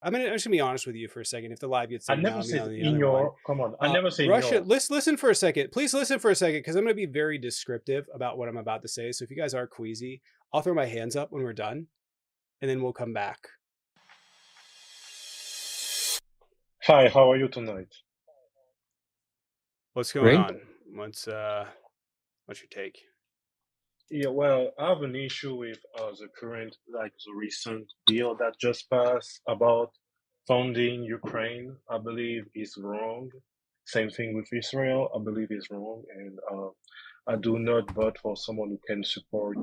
I'm just gonna be honest with you for a second. If the live gets I taken never down, I'll be said on the in other one. your. Come on, I never said in Russia, your. let's listen for a second. Please listen for a second because I'm gonna be very descriptive about what I'm about to say. So if you guys are queasy, I'll throw my hands up when we're done, and then we'll come back. Hi, how are you tonight? What's going Great. on? What's your take? Yeah, well, I have an issue with the current, like the recent bill that just passed about funding Ukraine. I believe is wrong. Same thing with Israel. I believe is wrong, and I do not vote for someone who can support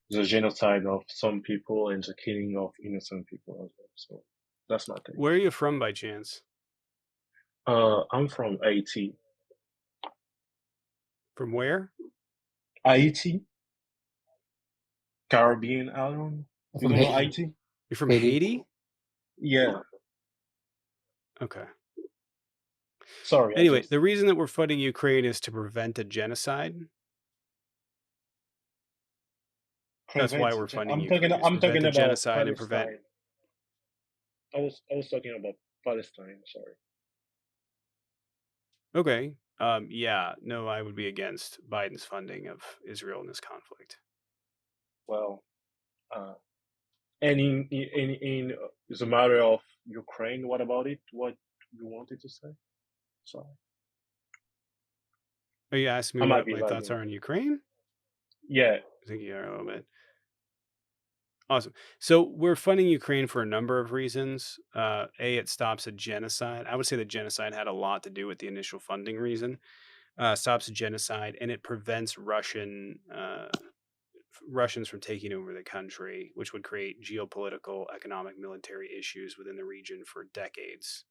the genocide of some people and the killing of innocent people as well. So that's my take. Where are you from by chance? I'm from Haiti. From where? Haiti, Caribbean island. You From don't know Haiti. Haiti? You're from Haiti. Haiti? Yeah. Okay. Sorry, I Anyway, just the reason that we're funding Ukraine is to prevent a genocide. That's why we're prevented. funding I'm talking. Ukraine, is to I'm prevent talking a about genocide and prevent. Palestine. I was talking about Palestine. Sorry. Okay. Yeah, no, I would be against Biden's funding of Israel in this conflict. Well, uh, and in the matter of Ukraine, what about it? What you wanted to say? Sorry, Are you asking me I might what be my thoughts lagging. are on Ukraine? Yeah, I think you are a little bit. Awesome. So we're funding Ukraine for a number of reasons. It stops a genocide. I would say that genocide had a lot to do with the initial funding reason. Stops a genocide, and it prevents Russians from taking over the country, which would create geopolitical, economic, military issues within the region for decades.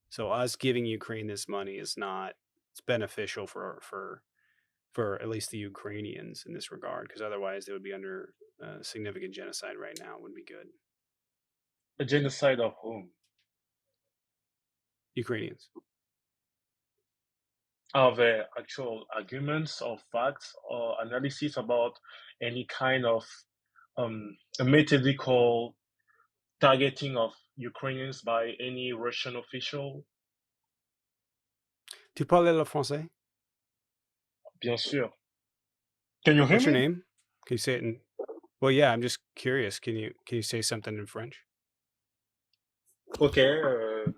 So us giving Ukraine this money is not it's beneficial for at least the Ukrainians in this regard, because otherwise they would be under significant genocide right now. It wouldn't be good. a genocide of whom? Ukrainians. Are there actual arguments or facts or analysis about any kind of a methodical targeting of Ukrainians by any Russian official? Tu parles le français? Bien sûr. Can you hear What's your me? name? Can you say it in? Well, yeah. I'm just curious. Can you say something in French? Ok, je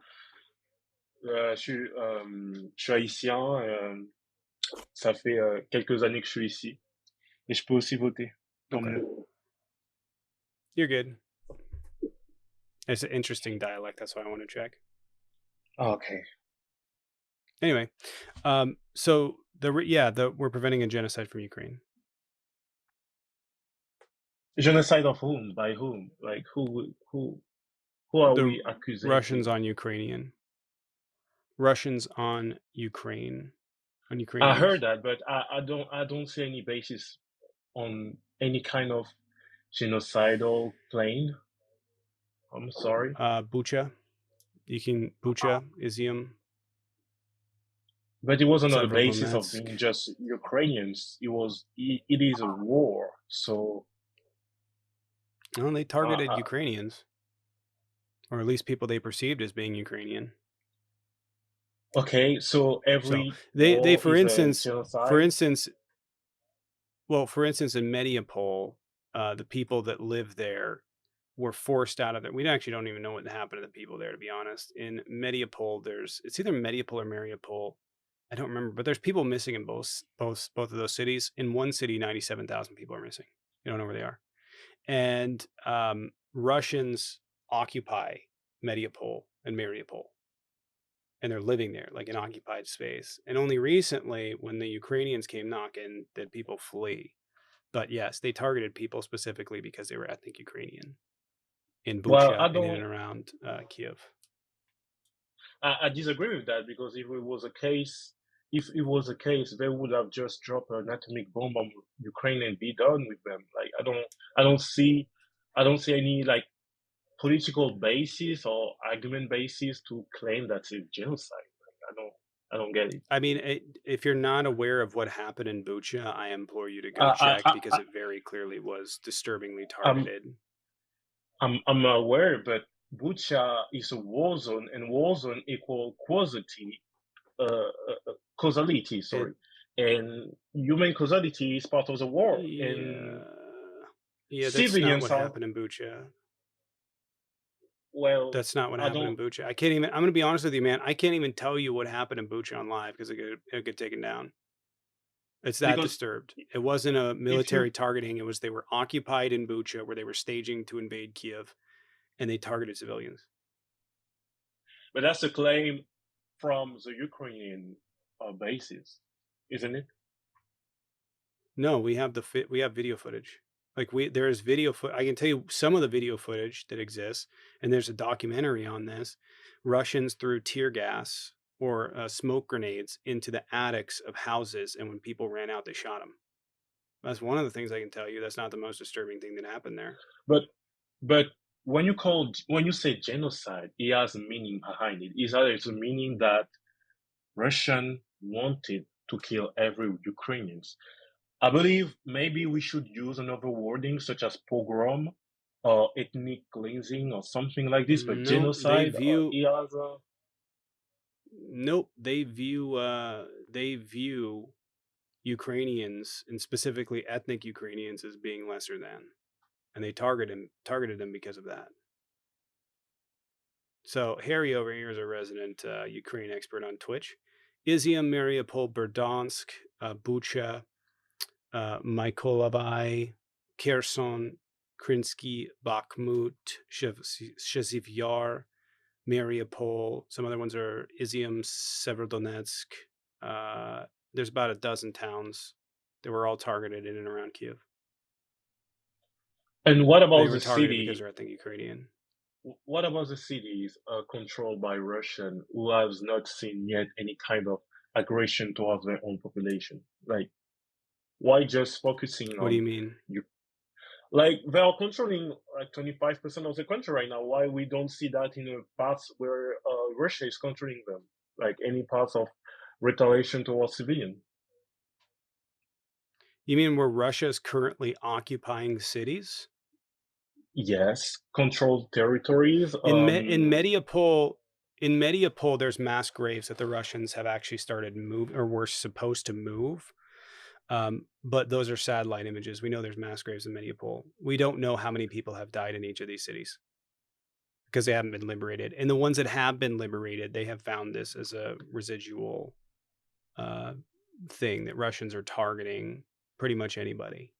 suis haïtien. Ça fait quelques années que je suis ici. Et je peux aussi voter. Tant Okay, mieux. you're good. It's an interesting dialect. That's why I want to check. Okay. Anyway, so we're preventing a genocide from Ukraine. Genocide of whom? By whom? Like who are The we accusing Russians to? on Ukrainian. Russians on Ukraine. On I heard Ukrainians. that, but I don't see any basis on any kind of genocidal claim. I'm sorry. Bucha. Bucha, Izium, But it wasn't on the Severodonetsk. basis of being just Ukrainians. It is a war. So Well, they uh, targeted uh, Ukrainians, or at least people they perceived as being Ukrainian. okay, so So every they war for is a instance, for genocide. instance, in Mariupol, the people that live there were forced out of there. We actually don't even know what happened to the people there, to be honest. In Mariupol, it's either Mariupol or Mariupol. I don't remember, but there's people missing in both of those cities. In one city, 97,000 people are missing. You don't know where they are. And Russians occupy Mariupol and Mariupol, and they're living there like in occupied space. And only recently, when the Ukrainians came knocking, did people flee. But yes, they targeted people specifically because they were ethnic Ukrainian in Well, Bucha and in and around Kiev. I disagree with that because if it was a case, they would have just dropped an atomic bomb on Ukraine and be done with them. Like I don't see, I don't see any like political basis or argument basis to claim that's a genocide. Like, I don't get it. I mean, if you're not aware of what happened in Bucha, I implore you to go Uh, I, check I, because I, it very clearly was disturbingly I'm, targeted. I'm aware, but Bucha is a war zone, and war zone equal causality, causality, It sorry, and human causality is part of the war, and Yeah. Yeah, that's not civilians what are happened in Bucha. well. That's not what I happened don't in Bucha. I can't even I'm gonna be honest with you, man. I can't even tell you what happened in Bucha on live because it get taken down. It's that because disturbed. It wasn't a if you military targeting. It was they were occupied in Bucha where they were staging to invade Kiev and they targeted civilians. but that's a claim from the Ukrainian bases, isn't it? No, we have video footage. Like there is video foot. I can tell you some of the video footage that exists, and there's a documentary on this. Russians threw tear gas or smoke grenades into the attics of houses, and when people ran out, they shot them. That's one of the things I can tell you. That's not the most disturbing thing that happened there. But but when you say genocide, it has a meaning behind it. It's a meaning that Russian wanted to kill every Ukrainians. I believe maybe we should use another wording such as pogrom or ethnic cleansing or something like this. But No, they genocide, view it has a nope. They view Ukrainians and specifically ethnic Ukrainians as being lesser than, and they targeted them because of that. So Harry over here is a resident Ukraine expert on Twitch. Izium, Mariupol, Berdansk, Bucha, Mykolaiv, Kherson, Krinsky, Bakhmut, Shezhiv Yar, Mariupol. Some other ones are Izium, Severodonetsk. There's about a dozen towns that were all targeted in and around Kiev. and what They about were the targeted because city? they're ethnic Ukrainian. What about the cities controlled by Russian who has not seen yet any kind of aggression towards their own population? Like, why just focusing What do you on mean? you? Like, they are controlling like 25% of the country right now. Why we don't see that in the parts where Russia is controlling them? Like any parts of retaliation towards civilian? You mean where Russia is currently occupying cities? Yes, controlled territories. In Mediapol, there's mass graves that the Russians have actually started move or were supposed to move. But those are satellite images. We know there's mass graves in Mediapol. We don't know how many people have died in each of these cities because they haven't been liberated. And the ones that have been liberated, they have found this as a residual uh, thing that Russians are targeting pretty much anybody.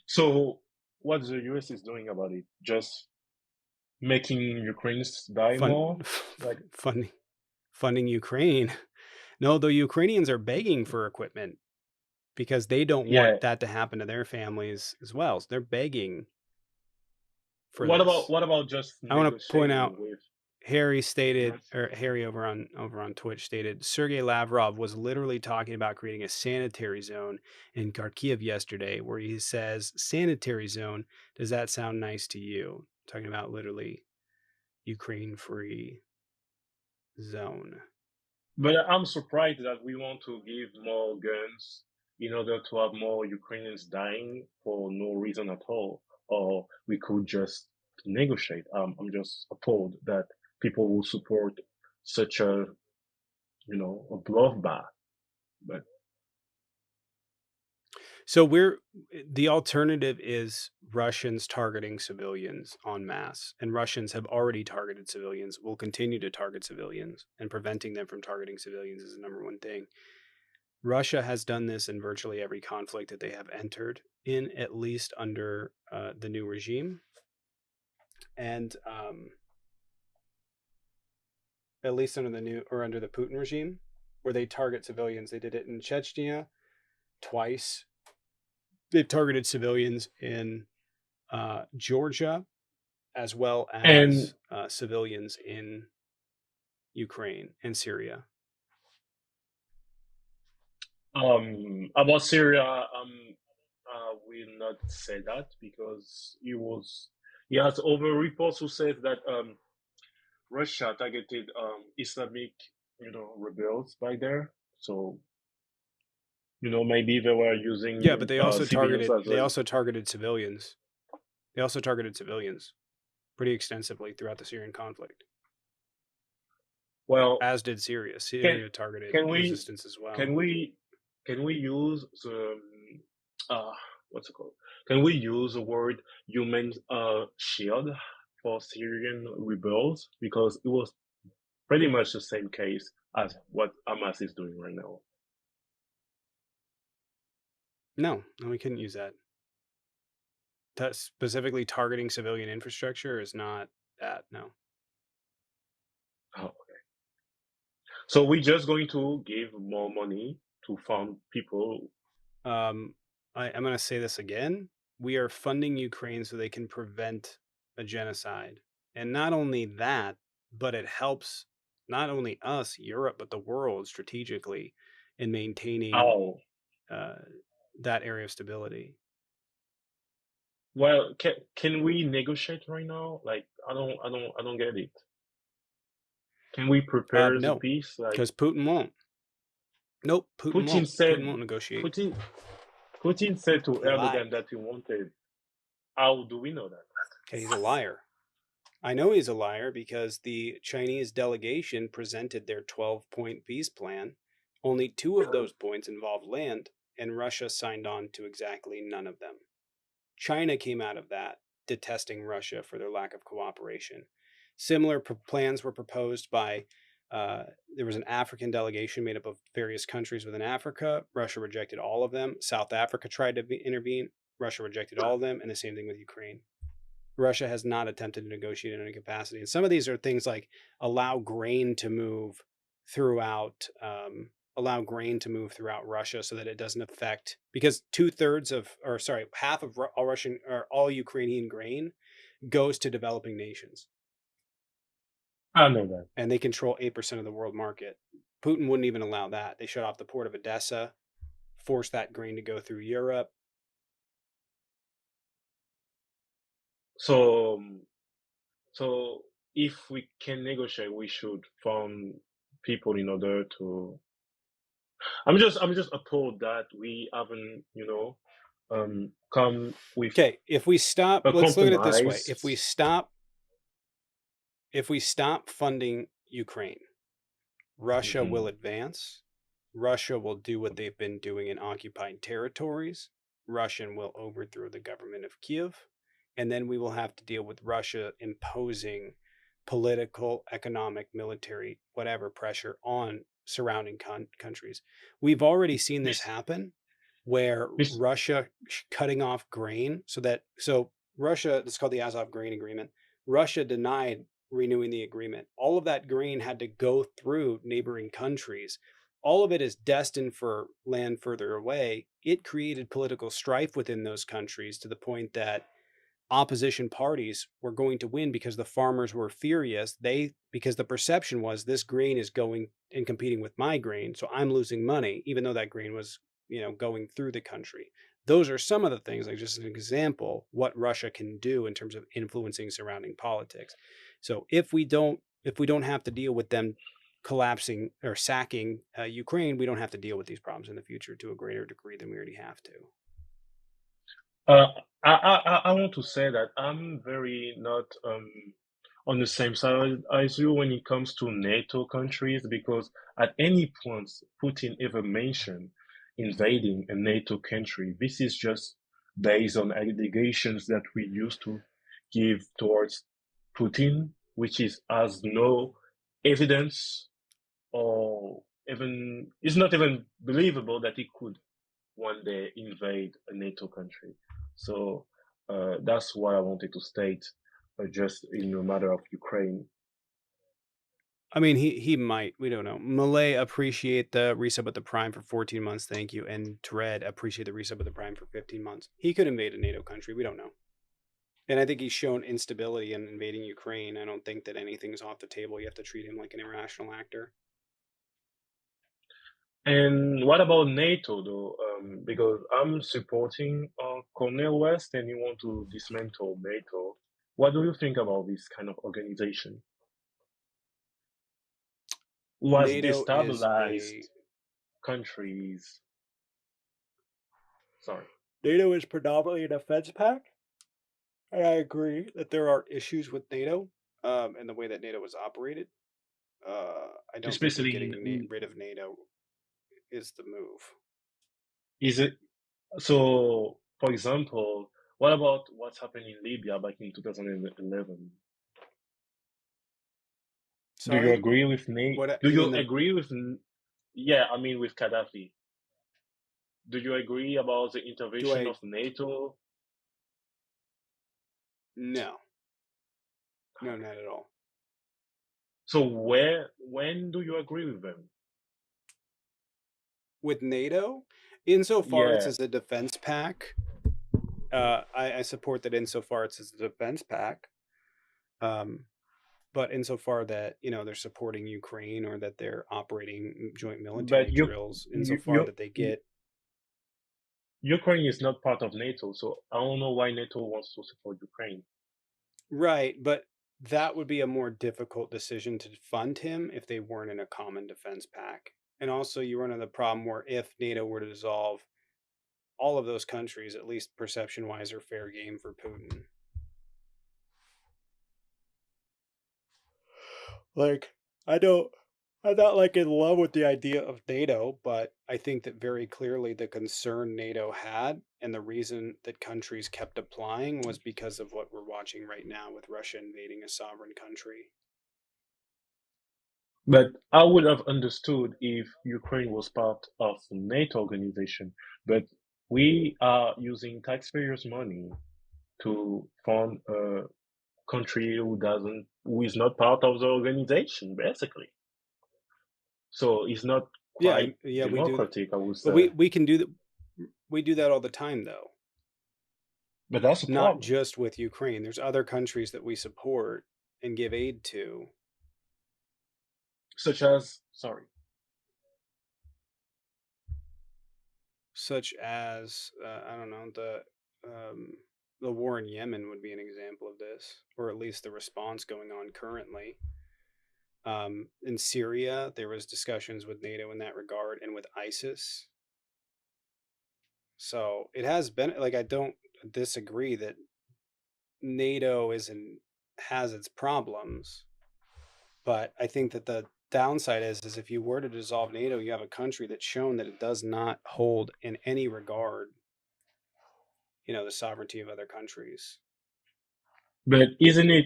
So, what the US is doing about it? Just making Ukrainians die Fun, more? Like, funding, funding Ukraine. No, the Ukrainians are begging for equipment because they don't yeah. want that to happen to their families as well. So they're begging for this. What about just I want to point negotiating out with? Harry stated, Yes. or Harry over on Twitch stated, Sergei Lavrov was literally talking about creating a sanitary zone in Kharkiv yesterday, where he says, "Sanitary zone. Does that sound nice to you?" Talking about literally Ukraine free zone. But I'm surprised that we want to give more guns in order to have more Ukrainians dying for no reason at all. Or we could just negotiate. I'm just appalled that people will support such a, a bloodbath. But So the alternative is Russians targeting civilians en masse, and Russians have already targeted civilians, will continue to target civilians, and preventing them from targeting civilians is the number one thing. Russia has done this in virtually every conflict that they have entered in, at least under the new regime, and at least under the new or under the Putin regime, where they target civilians. They did it in Chechnya twice. They've targeted civilians in Georgia as well and as civilians in Ukraine and Syria. about Syria, I will not say that because he has over reports who says that Russia targeted Islamic, rebels by there. So, maybe they were Yeah, but using civilians as they a. also targeted civilians. They also targeted civilians pretty extensively throughout the Syrian conflict, Well, as did Syria. can Syria targeted can we resistance as well. can we can we use the uh what's it called? Can we use the word human shield for Syrian rebels because it was pretty much the same case as what Hamas is doing right now. No, no, we couldn't use that. Specifically targeting civilian infrastructure is not that. No. Oh. So we're just going to give more money to fund people. Um, I'm going to say this again. We are funding Ukraine so they can prevent a genocide. And not only that, but it helps not only us, Europe, but the world strategically in maintaining Oh, uh, that area of stability. well, can we negotiate right now? Like, I don't get it. Can we prepare the No, peace? Like, because Putin won't. Nope, Putin Putin won't. Putin said, won't negotiate. Putin, Putin said to He lied. Erdogan that he wanted. How do we know that? Okay, he's a liar. I know he's a liar because the Chinese delegation presented their 12-point peace plan. Only two of those points involved land, and Russia signed on to exactly none of them. China came out of that detesting Russia for their lack of cooperation. Similar plans were proposed by there was an African delegation made up of various countries within Africa. Russia rejected all of them. South Africa tried to intervene. Russia rejected all of them, and the same thing with Ukraine. Russia has not attempted to negotiate in any capacity. And some of these are things like allow grain to move throughout Russia so that it doesn't affect because 2/3 of or sorry half of all Russian or all Ukrainian grain goes to developing nations I know that. and they control 8% of the world market. Putin wouldn't even allow that. They shut off the port of Odessa, forced that grain to go through Europe. So, so if we can negotiate, we should fund people in order to. I'm just appalled that we haven't, come with Okay, if we stop, a let's look at it this way. compromise. If we stop funding Ukraine, Russia will Mhm. advance. Russia will do what they've been doing in occupied territories. Russia will overthrow the government of Kiev. And then we will have to deal with Russia imposing political, economic, military, whatever pressure on surrounding countries. We've already seen this This, happen where this, Russia cutting off grain so Russia, it's called the Azov grain agreement. Russia denied renewing the agreement. All of that grain had to go through neighboring countries. All of it is destined for land further away. It created political strife within those countries to the point that opposition parties were going to win because the farmers were furious. Because the perception was this grain is going and competing with my grain, so I'm losing money, even though that grain was, going through the country. Those are some of the things, like just an example, what Russia can do in terms of influencing surrounding politics. So if we don't have to deal with them collapsing or sacking Ukraine, we don't have to deal with these problems in the future to a greater degree than we already have to. uh, I want to say that I'm very not on the same side as you when it comes to NATO countries because at any point Putin ever mentioned invading a NATO country, this is just based on allegations that we used to give towards Putin, which is has no evidence or even it's not even believable that he could one day invade a NATO country. So that's what I wanted to state, just in the matter of Ukraine. I mean, he might. We don't know. Malay, appreciate the resub with the Prime for 14 months. Thank you. And Dread, appreciate the resub with the Prime for 15 months. He could invade a NATO country. We don't know. And I think he's shown instability in invading Ukraine. I don't think that anything's off the table. You have to treat him like an irrational actor. And what about NATO, though? Because I'm supporting Cornel West, and you want to dismantle NATO. What do you think about this kind of organization? Who has NATO is a destabilized countries? Sorry. NATO is predominantly a defense pact. And I agree that there are issues with NATO, and the way that NATO was operated. I don't think that especially getting rid of NATO is the move. is it so? For example, what about what's happened in Libya back in 2011? Do you Sorry, agree with me? what Do you you mean the agree with? Yeah, I mean with Gaddafi. Do you agree about the do intervention I of NATO? no no not at all So when do you agree with them? with NATO insofar it's Yeah, as a defense pack. I support that insofar it's as a defense pack. Um, but insofar that they're supporting Ukraine or that they're operating joint but military drills, you, insofar you, that they you get Ukraine is not part of NATO, so I don't know why NATO wants to support Ukraine. right, but that would be a more difficult decision to fund him if they weren't in a common defense pack. And also, you run into the problem where if NATO were to dissolve, all of those countries, at least perception wise, are fair game for Putin. Like, I don't I'm not like in love with the idea of NATO, but I think that very clearly the concern NATO had and the reason that countries kept applying was because of what we're watching right now with Russia invading a sovereign country. But I would have understood if Ukraine was part of the NATO organization. But we are using taxpayers' money to fund a country who is not part of the organization, basically. So it's not Yeah, quite yeah, we do that. democratic, I would But say. we can do that. We do that all the time though. But that's a Not problem. just with Ukraine. There's other countries that we support and give aid to, Such as, sorry, such as I don't know um, the war in Yemen would be an example of this, or at least the response going on currently. In Syria, there was discussions with NATO in that regard, and with ISIS. So it has been like I don't disagree that NATO isn't has its problems, but I think that the downside is if you were to dissolve NATO, you have a country that's shown that it does not hold in any regard, the sovereignty of other countries. but isn't it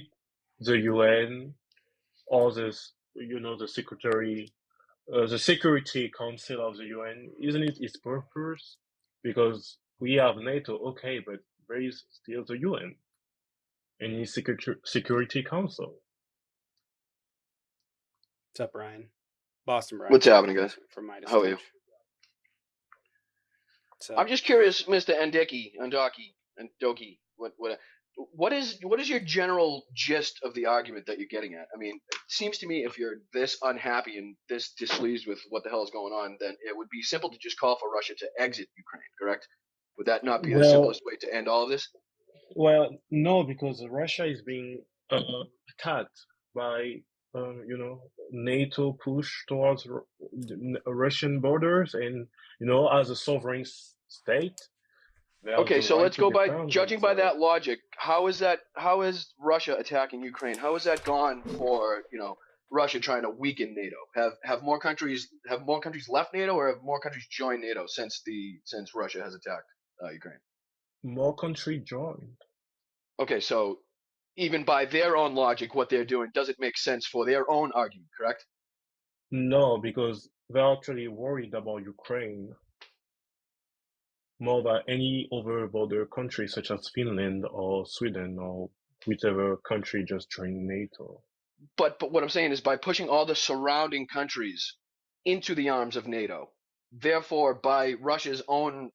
the UN or the Security Council of the UN? Isn't it its purpose? Because we have NATO, okay, but there is still the UN and its Security Council. What's up, Brian? Boston Brian What's happening, speaking guys? from Midas How are you? Touch. What's I'm up? just curious, Mister Andoki. What is your general gist of the argument that you're getting at? I mean, it seems to me if you're this unhappy and this displeased with what the hell is going on, then it would be simple to just call for Russia to exit Ukraine. Correct? Would that not be the Well, simplest way to end all of this? no, because Russia is being attacked by, NATO push towards the Russian borders, and as a sovereign state, they have Okay, the so right let's to go by defend judging by themselves. that logic. How is that? How is Russia attacking Ukraine? How has that gone for Russia trying to weaken NATO? Have more countries left NATO, or have more countries joined NATO since Russia has attacked Ukraine? More country joined. Okay, so even by their own logic, what they're doing doesn't make sense for their own argument, correct? No, because they're actually worried about Ukraine more than any other border country, such as Finland or Sweden or whichever country just joined NATO. But what I'm saying is by pushing all the surrounding countries into the arms of NATO, therefore by Russia's own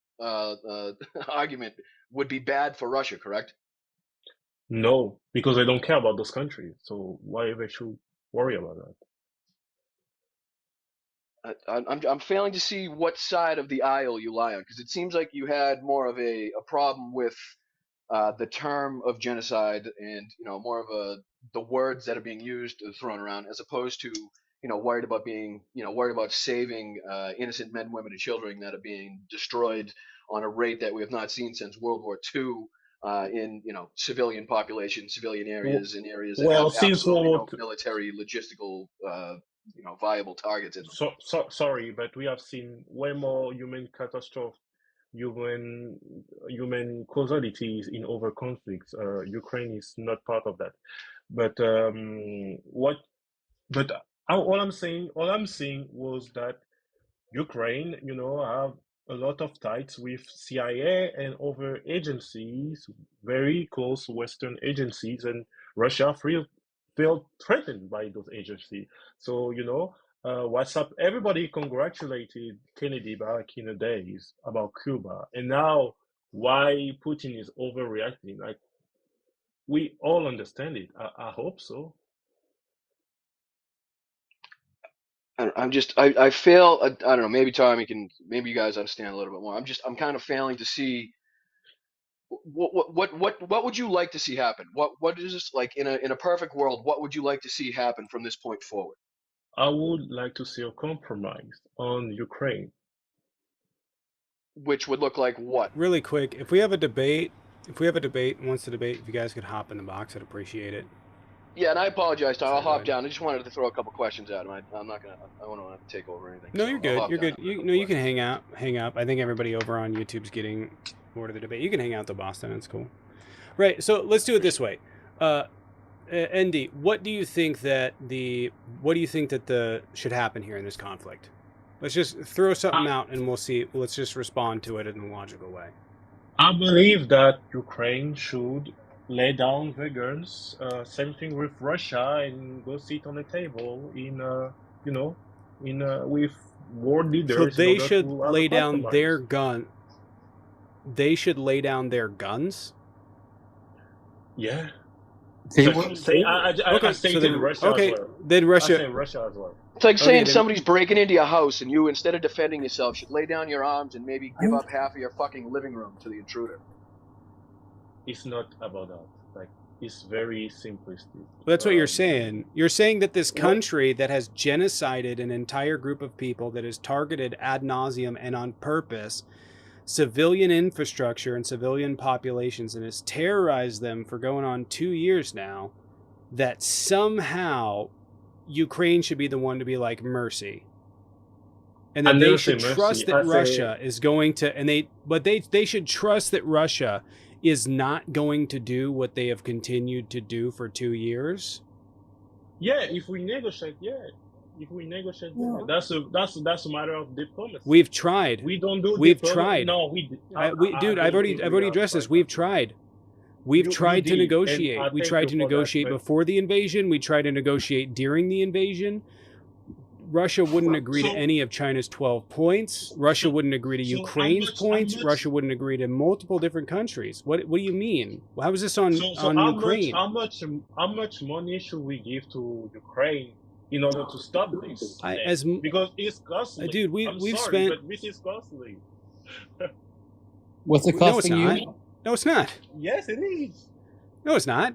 argument would be bad for Russia, correct? No, because they don't care about those countries. So why they should worry about that? I'm failing to see what side of the aisle you lie on because it seems like you had more of a problem with the term of genocide and more of the words that are being used thrown around as opposed to worried about saving innocent men, women, and children that are being destroyed on a rate that we have not seen since World War II. in civilian population, civilian W- areas, in areas that have Well, since absolutely World War no military logistical viable targets in them. sorry, but we have seen way more human catastrophe, human causality in other conflicts. Ukraine is not part of that. But what? But all I'm saying was that Ukraine, have a lot of ties with CIA and other agencies, very close Western agencies, and Russia feel threatened by those agencies. So, what's up? Everybody congratulated Kennedy back in the days about Cuba, and now why Putin is overreacting? Like we all understand it. I hope so. I fail. I don't know. Maybe Tommy maybe you guys understand a little bit more. I'm kind of failing to see what would you like to see happen? What is this like in a perfect world? What would you like to see happen from this point forward? I would like to see a compromise on Ukraine. Which would look like what? Really quick, if we have a debate, and wants to debate, if you guys could hop in the box, I'd appreciate it. Yeah, and I apologize, Tom. I'll Sorry, go hop ahead. down. I just wanted to throw a couple questions at him. I'm not gonna. I don't want to take over anything. No, So you're I'll good. hop You're down good. and have a You couple know, you can questions. hang up. I think everybody over on YouTube's getting bored of the debate. You can hang out to Boston. It's cool. Right. So let's do it this way. ND, what do you think that the should happen here in this conflict? Let's just throw something I, out and we'll see. Let's just respond to it in a logical way. I believe that Ukraine should lay down their guns. Same thing with Russia, and go sit on the table you know, with world So leaders in they order should to have a lay down their compromise. gun. They should lay down their guns. Yeah. They So, were say I Okay. So stated then, Russia as okay, well. then I Russia. say Russia as well. It's like Okay, saying then somebody's breaking into your house and you, instead of defending yourself, should lay down your arms and maybe give up half of your fucking living room to the intruder. It's not about that. Like it's very simplistic. That's what you're Um, saying. You're saying that this what? country that has genocided an entire group of people, that is targeted ad nauseum and on purpose civilian infrastructure and civilian populations, and has terrorized them for going on 2 years now, that somehow Ukraine should be the one to be like mercy, and I that they never say should trust mercy. that I say Russia is going to, they should trust that Russia is not going to do what they have continued to do for 2 years. yeah. If we negotiate, yeah. If we negotiate, yeah. That's a matter of diplomacy. We've tried. We don't do We've diplomacy. tried. No, Dude, I I've don't already think we have addressed this. tried We've that much. tried. We've You tried to did, and negotiate. I We thank tried you to for that. negotiate But before the invasion. We tried to negotiate during the invasion. Russia wouldn't agree to so any of China's 12 points. Russia so wouldn't agree to so Ukraine's points. Russia wouldn't agree to multiple different countries. What do you mean? How is this on Ukraine? how much money should we give to Ukraine in order to stop this thing? Because it's costly. Dude, I'm we've sorry, spent. but this is costly. What's it No, it's costing not. you? No, it's not. Yes, it is. No, it's not.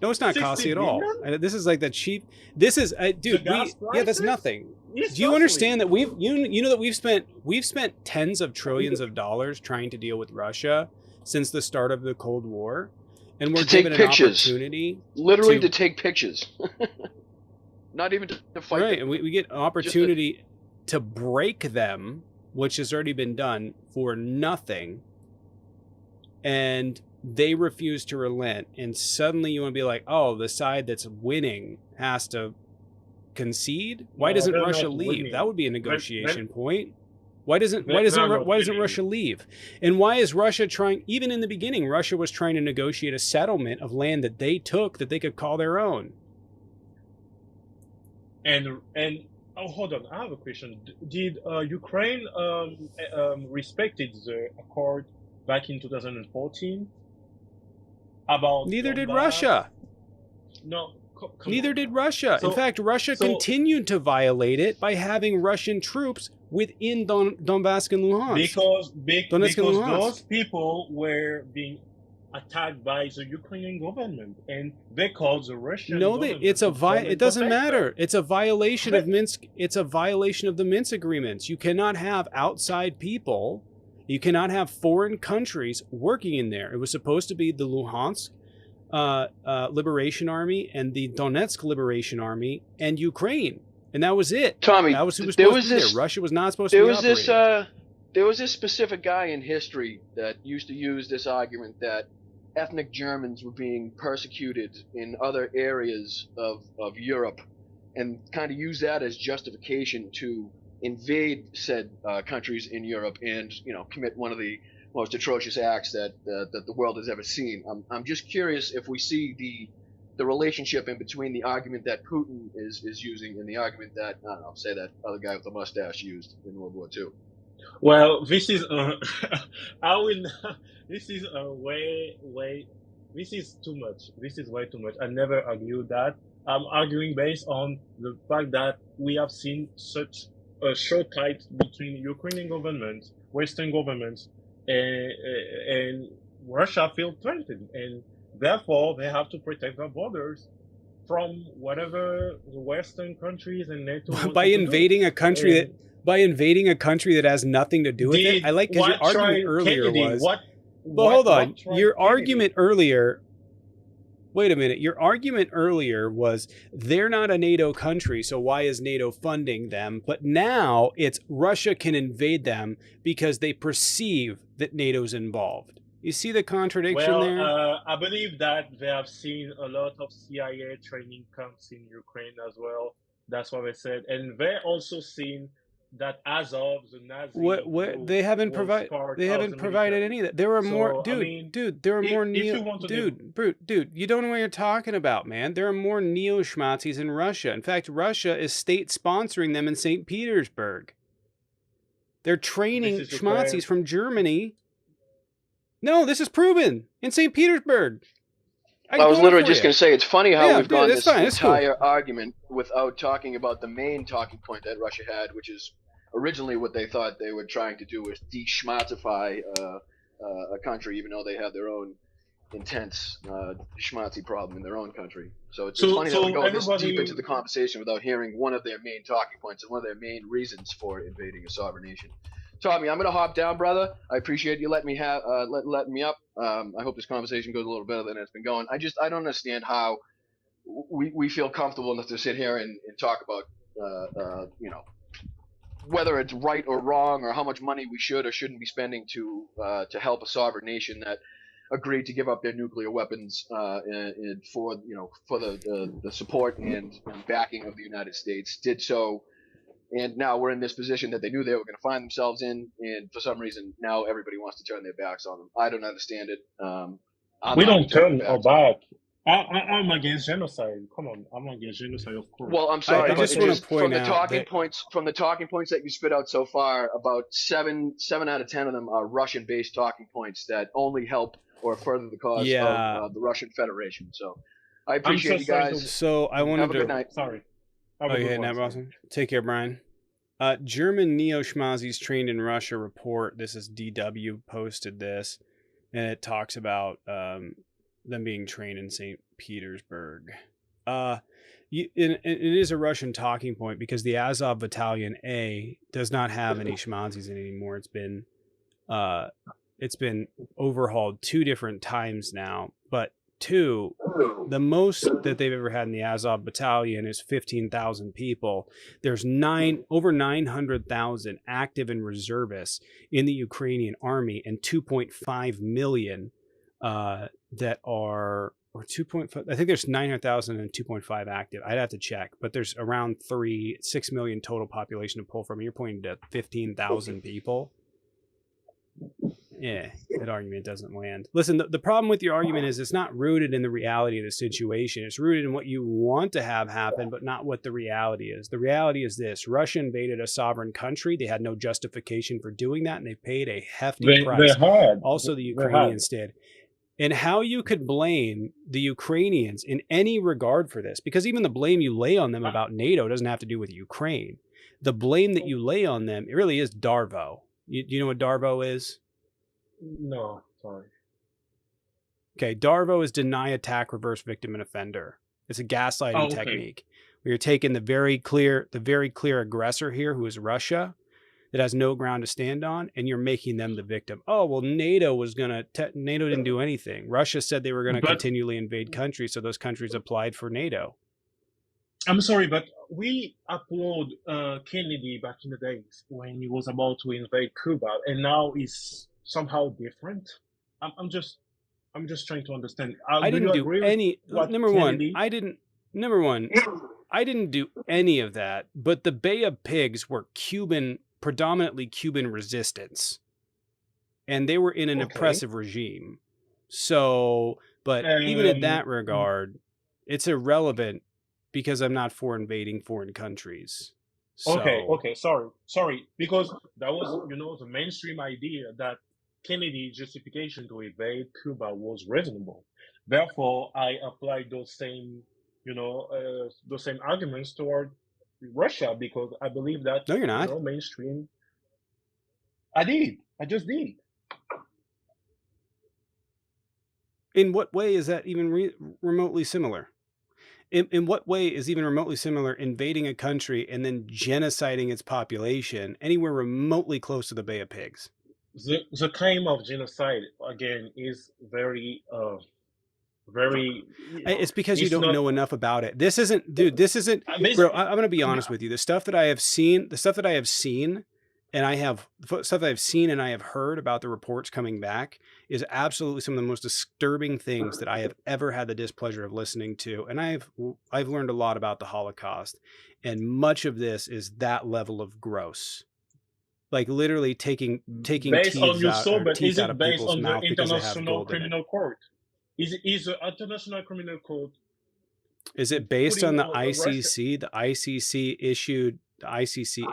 No, it's not 60 costly at all. billion? This is like the cheap. This is, The dude. gas Yeah, that's prices? nothing. It's Do you costly. understand that you know that we've spent tens of trillions of dollars trying to deal with Russia since the start of the Cold War, and we're To take given an pictures. opportunity Literally to to take pictures. Not even to fight right, them. and we get an opportunity to break them, which has already been done for nothing, and they refuse to relent. And suddenly you want to be like, oh, the side that's winning has to concede. Why No, doesn't they're Russia not leave? winning. That would be a They negotiation point. Why doesn't they're not winning. Russia leave? And why is Russia trying? Even in the beginning, Russia was trying to negotiate a settlement of land that they took that they could call their own. And oh, hold on, I have a question. Did Ukraine respected the accord back in 2014 about Neither did Donbass? Russia. No, come Neither on did now. Russia. In So fact, Russia so continued to violate it by having Russian troops within Donbass and Luhansk. Donetsk and because Luhansk. those people were being attacked by the Ukrainian government, and they called the Russian No, government it's a to come it and doesn't protect them. matter. It's a violation of But Minsk. It's a violation of the Minsk agreements. You cannot have outside people You cannot have foreign countries working in there. It was supposed to be the Luhansk Liberation Army and the Donetsk Liberation Army and Ukraine, and that was it. Tommy, That was who was there supposed was to be there. this Russia was not supposed to there be was this operating. there was this specific guy in history that used to use this argument that ethnic Germans were being persecuted in other areas of Europe, and kind of use that as justification to invade said countries in Europe and commit one of the most atrocious acts that the world has ever seen. I'm just curious if we see the relationship in between the argument that Putin is using and the argument that, I don't know, say that other guy with the mustache used in World War II. Well, this is I will this is this is too much. This is way too much. I never argue that. I'm arguing based on the fact that we have seen such a short fight between Ukrainian government, Western governments, and Russia feel threatened, and therefore they have to protect their borders from whatever the Western countries and NATO by wanted to do. invading a country And by invading a country that has nothing to do with it. did I like because your what argument tried earlier Kennedy? was. What Well, hold on. what tried Your Kennedy? argument earlier. Wait a minute. Your argument earlier was they're not a NATO country, so why is NATO funding them? But now it's Russia can invade them because they perceive that NATO's involved. You see the contradiction Well, there? I believe that they have seen a lot of CIA training camps in Ukraine as well. That's what they said, and they also seen that Azov, the Nazi What group, they haven't was provided part they of haven't the provided military. any of that. There are more So I mean, dude, there are more if you neo want to give, dude, you don't know what you're talking about, man. There are more neo schmazis in Russia. In fact, Russia is state sponsoring them in St. Petersburg. They're this training is the schmazis point. from Germany. No, this is proven in St. Petersburg. I I can was quote it literally for just you. going to say, it's funny how Yeah, we've dude, gone that's this fine. That's cool. entire argument without talking about the main talking point that Russia had, which is originally what they thought they were trying to do was de-schmatzify a country, even though they have their own intense schmatzy problem in their own country. So it's funny that we So go this deep into everybody, the conversation without hearing one of their main talking points and one of their main reasons for invading a sovereign nation. Tommy, I'm gonna hop down, brother. I appreciate you letting me letting me up. I hope this conversation goes a little better than it's been going. I don't understand how we feel comfortable enough to sit here and talk about whether it's right or wrong or how much money we should or shouldn't be spending to help a sovereign nation that agreed to give up their nuclear weapons and for the support and backing of the United States, did so, and now we're in this position that they knew they were going to find themselves in, and for some reason now everybody wants to turn their backs on them. I don't understand it. I'm we not don't turning turn our backs on them. back. I'm against genocide. Come on, I'm against genocide, of course. Well, I'm But sorry, I but just it want to just point out that from the talking points that you spit out so far, about seven out of 10 of them are Russian-based talking points that only help or further the cause yeah. of the Russian Federation. So I I'm appreciate so you sorry to. guys. So I Have wanted a good to. night. Sorry. Have Oh, a good yeah, one. Nat Sorry. Boston. Take care, Brian. German neo-schmazis trained in Russia report. This is DW posted this, and it talks about them being trained in St. Petersburg. It is a Russian talking point because the Azov Battalion A does not have any schmazis in it anymore. It's been overhauled 2 different times now, but 2, the most that they've ever had in the Azov Battalion is 15,000 people. There's over 900,000 active and reservists in the Ukrainian army, and 2.5 million that are, or 2.5, I think there's 900,000 and 2.5 active. I'd have to check, but there's around 6 million total population to pull from. You're pointing to 15,000 people. Yeah, that argument doesn't land. Listen, the problem with your argument is it's not rooted in the reality of the situation. It's rooted in what you want to have happen, but not what the reality is. The reality is this: Russia invaded a sovereign country. They had no justification for doing that, and they paid a hefty price. Also, the Ukrainians did. And how you could blame the Ukrainians in any regard for this, because even the blame you lay on them about NATO doesn't have to do with Ukraine. The blame that you lay on them, it really is Darvo. You know what Darvo is? No, sorry. Okay, Darvo is deny attack, reverse victim, and offender. It's a gaslighting technique. We are taking the very clear aggressor here, who is Russia, that has no ground to stand on, and you're making them the victim. Oh, well, NATO was going to, NATO didn't do anything. Russia said they were going to But continually invade countries, so those countries applied for NATO. I'm sorry, but we applaud Kennedy back in the days when he was about to invade Cuba, and now it's somehow different. I'm just trying to understand. I Do you didn't do agree with any, what number one, Kennedy? number one, I didn't do any of that, but the Bay of Pigs were predominantly Cuban resistance, and they were in an Okay. oppressive regime. So, but even in Um. that regard, it's irrelevant because I'm not for invading foreign countries. Okay. So, Okay. Sorry. Because that was, the mainstream idea that Kennedy's justification to invade Cuba was reasonable. Therefore, I applied those same arguments toward Russia because I believe that, no, you're not. mainstream. I did. I just did. In what way is that even remotely similar? In what way is even remotely similar invading a country and then genociding its population anywhere remotely close to the Bay of Pigs? The claim of genocide again is very. It's because you It's don't not know enough about it. This isn't, dude, this isn't, bro, basically. I'm going to be honest with you. The stuff that I have seen, and I have stuff that I've seen and I have heard about the reports coming back is absolutely some of the most disturbing things that I have ever had the displeasure of listening to. And I've learned a lot about the Holocaust, and much of this is that level of gross. Like literally taking Based on teeth your out or soul, but teeth is out it of based people's on the mouth because they have International gold in it. Criminal Court? Is the International Criminal Court Is it based on putting the arrest? ICC? The ICC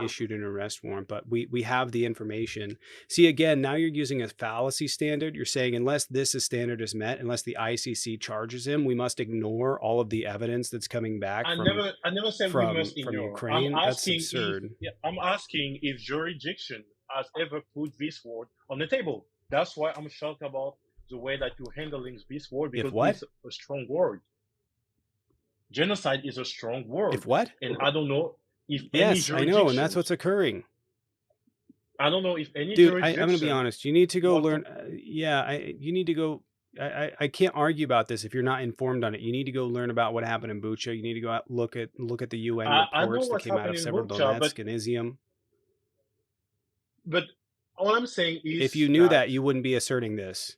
issued an arrest warrant, but we have the information. See, again, now you're using a fallacy standard. You're saying unless this standard is met, unless the ICC charges him, we must ignore all of the evidence that's coming back I never said we must from ignore. Ukraine. That's absurd. I'm asking if jurisdiction has ever put this word on the table. That's why I'm shocked about the way that you're handling this word If because what? it's a strong word. Genocide is a strong word, If what? and I don't know if any Yes, I know, and that's what's jurisdictions. occurring. I don't know if any Dude, I'm going to be jurisdiction honest. You need to go want learn. to. You need to go. I can't argue about this if you're not informed on it. You need to go learn about what happened in Bucha. You need to go out look at the UN I know reports that what's came out of happening in Bucha, Severodonetsk and Izium. but all I'm saying If is you knew that that, you wouldn't be asserting this.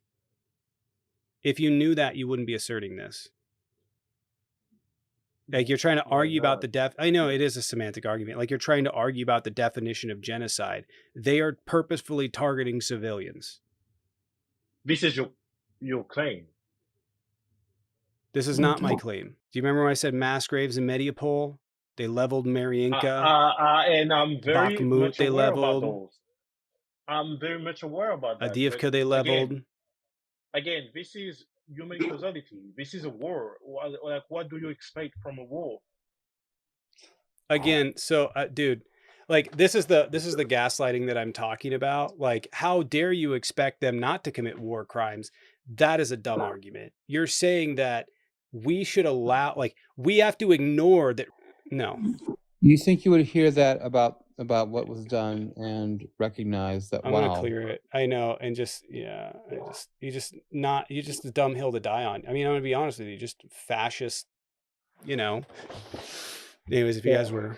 If you knew that, you wouldn't be asserting this. Like you're trying to why argue about not? the I know it is a semantic argument. Like you're trying to argue about the definition of genocide. They are purposefully targeting civilians. This is your claim. This is not my claim. Do you remember when I said mass graves in Mediapol? They leveled Mariinka. And I'm very Bakhmut, much they aware about leveled. those. I'm very much aware about that. But Avdiivka, they again, leveled. again, this is human causality. This is a war. Like, what do you expect from a war? Again, so dude, like this is the gaslighting that I'm talking about. Like, how dare you expect them not to commit war crimes? That is a dumb argument. You're saying that we should allow, like, we have to ignore that. No, You think you would hear that about what was done and recognize that, I'm gonna wow, clear it. I know, and just you just a dumb hill to die on. I mean, I'm gonna be honest with you, just fascist. Anyways, if you guys were,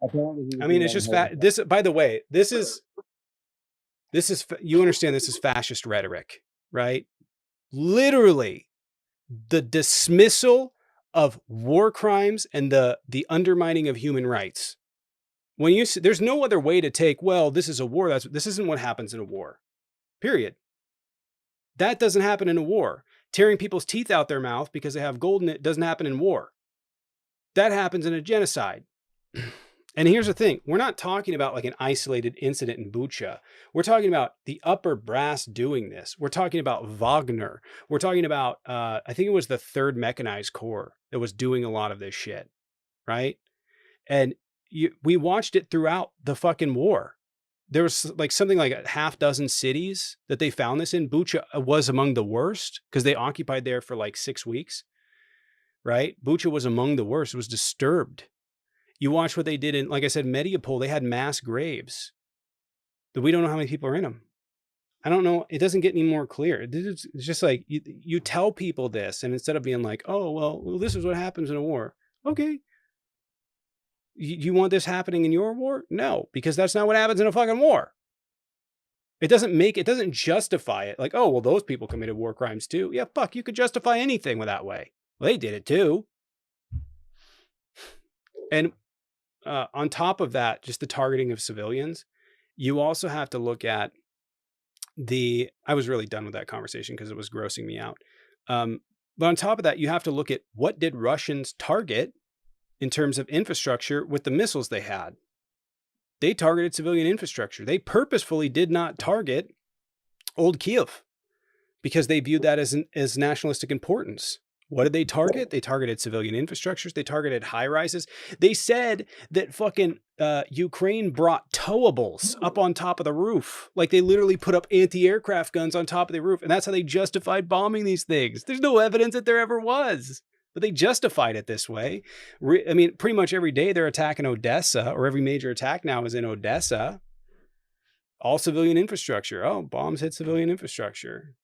apparently he was I mean, in it's that just whole this. By the way, this is you understand this is fascist rhetoric, right? Literally, the dismissal of war crimes and the undermining of human rights. When there's no other way to take, well, this is a war. This isn't what happens in a war. Period. That doesn't happen in a war. Tearing people's teeth out their mouth because they have gold in it doesn't happen in war. That happens in a genocide. And here's the thing. We're not talking about like an isolated incident in Bucha. We're talking about the upper brass doing this. We're talking about Wagner. We're talking about, I think it was the 3rd Mechanized Corps that was doing a lot of this shit, right? And we watched it throughout the fucking war. There was like something like a half dozen cities that they found this in. Bucha was among the worst because they occupied there for like 6 weeks, right? Bucha was among the worst. It was disturbed. You watch what they did in, like I said, Mediapol, they had mass graves. But we don't know how many people are in them. I don't know. It doesn't get any more clear. It's just like you tell people this, and instead of being like, oh, well, this is what happens in a war. Okay. You want this happening in your war? No, because that's not what happens in a fucking war. It doesn't justify it. Like, oh, well, those people committed war crimes too. Yeah, fuck, you could justify anything with that way. Well, they did it too. And on top of that, just the targeting of civilians, you also have to look at I was really done with that conversation because it was grossing me out. But on top of that, you have to look at what did Russians target in terms of infrastructure with the missiles they had. They targeted civilian infrastructure. They purposefully did not target old Kiev because they viewed that as nationalistic importance. What did they target? They targeted civilian infrastructures. They targeted high rises. They said that fucking Ukraine brought towables up on top of the roof. Like they literally put up anti-aircraft guns on top of the roof. And that's how they justified bombing these things. There's no evidence that there ever was. But they justified it this way. I mean, pretty much every day they're attacking Odessa, or every major attack now is in Odessa. All civilian infrastructure. Oh, bombs hit civilian infrastructure.